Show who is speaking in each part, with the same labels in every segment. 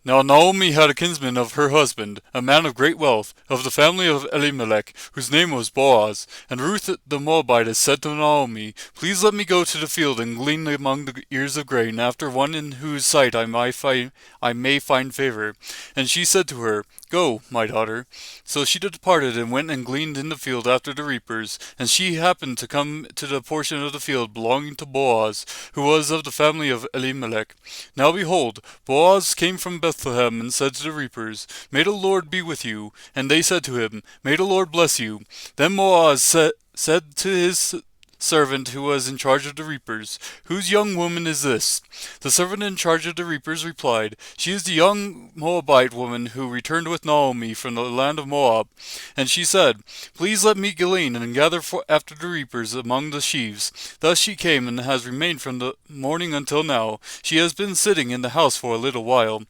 Speaker 1: Now Naomi had a kinsman of her husband, a man of great wealth, of the family of Elimelech, whose name was Boaz. And Ruth the Moabitess said to Naomi, Please let me go to the field and glean among the ears of grain, after one in whose sight I may find favor. And she said to her, Go, my daughter. So she departed and went and gleaned in the field after the reapers. And she happened to come to the portion of the field belonging to Boaz, who was of the family of Elimelech. Now behold, Boaz came from Bethlehem and said to the reapers, May the Lord be with you. And they said to him, May the Lord bless you. Then Boaz said to his servant who was in charge of the reapers, Whose young woman is this? The servant in charge of the reapers replied, She is the young Moabite woman who returned with Naomi from the land of Moab. And she said, Please let me glean and gather after the reapers among the sheaves. Thus she came and has remained from the morning until now. She has been sitting in the house for a little while.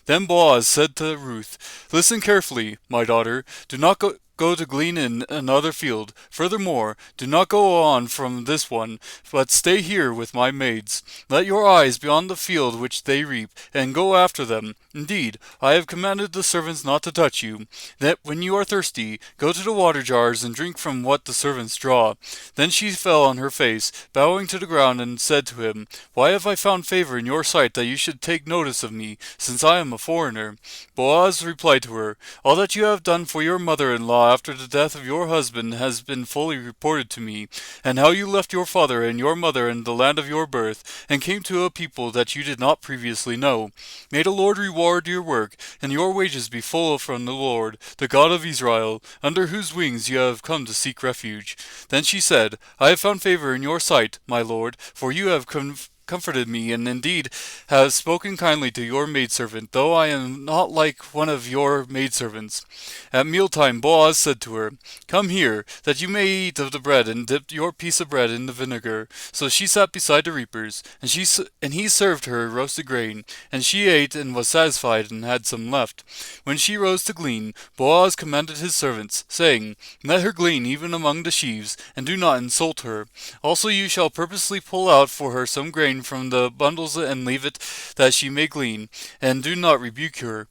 Speaker 1: Then Boaz said to Ruth, Listen carefully, my daughter. Do not go to glean in another field. Furthermore, do not go on from this one, but stay here with my maids. Let your eyes be on the field which they reap, and go after them. Indeed, I have commanded the servants not to touch you. That when you are thirsty, go to the water jars and drink from what the servants draw. Then she fell on her face, bowing to the ground, and said to him, Why have I found favor in your sight that you should take notice of me, since I am a foreigner? Boaz replied to her, All that you have done for your mother-in-law after the death of your husband has been fully reported to me, and how you left your father and your mother in the land of your birth, and came to a people that you did not previously know. May the Lord reward your work, and your wages be full from the Lord, the God of Israel, under whose wings you have come to seek refuge. Then she said, I have found favor in your sight, my lord, for you have comforted me, and indeed have spoken kindly to your maidservant, though I am not like one of your maidservants. At mealtime Boaz said to her, Come here, that you may eat of the bread, and dip your piece of bread in the vinegar. So she sat beside the reapers, and he served her roasted grain, and she ate and was satisfied, and had some left. When she rose to glean, Boaz commanded his servants, saying, Let her glean even among the sheaves, and do not insult her. Also you shall purposely pull out for her some grain from the bundles and leave it, that she may glean, and do not rebuke her.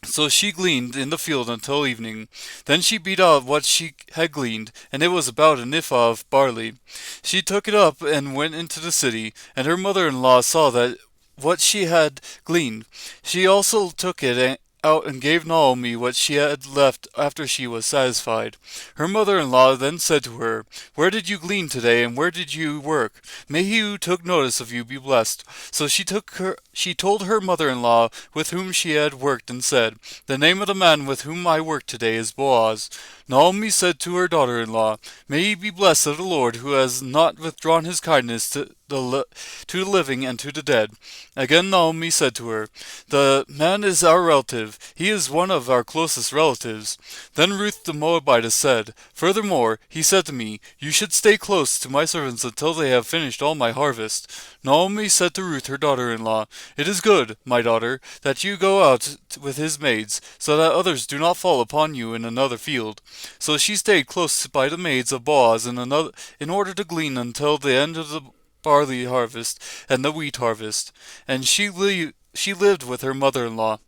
Speaker 1: So she gleaned in the field until evening. Then she beat out what she had gleaned, and it was about an ephah of barley. She took it up and went into the city, and her mother-in-law saw that what she had gleaned. She also took it out and gave Naomi what she had left after she was satisfied. Her mother-in-law then said to her, Where did you glean today, and where did you work? May he who took notice of you be blessed. So she told her mother-in-law with whom she had worked, and said, The name of the man with whom I worked today is Boaz. Naomi said to her daughter-in-law, May he be blessed of the Lord, who has not withdrawn his kindness to the living and to the dead. Again Naomi said to her, The man is our relative. He is one of our closest relatives. Then Ruth the Moabitess said, Furthermore, he said to me, You should stay close to my servants until they have finished all my harvest. Naomi said to Ruth her daughter-in-law, It is good, my daughter, that you go out with his maids, so that others do not fall upon you in another field. So she stayed close by the maids of Boaz in order to glean until the end of the barley harvest and the wheat harvest, and she lived with her mother-in-law.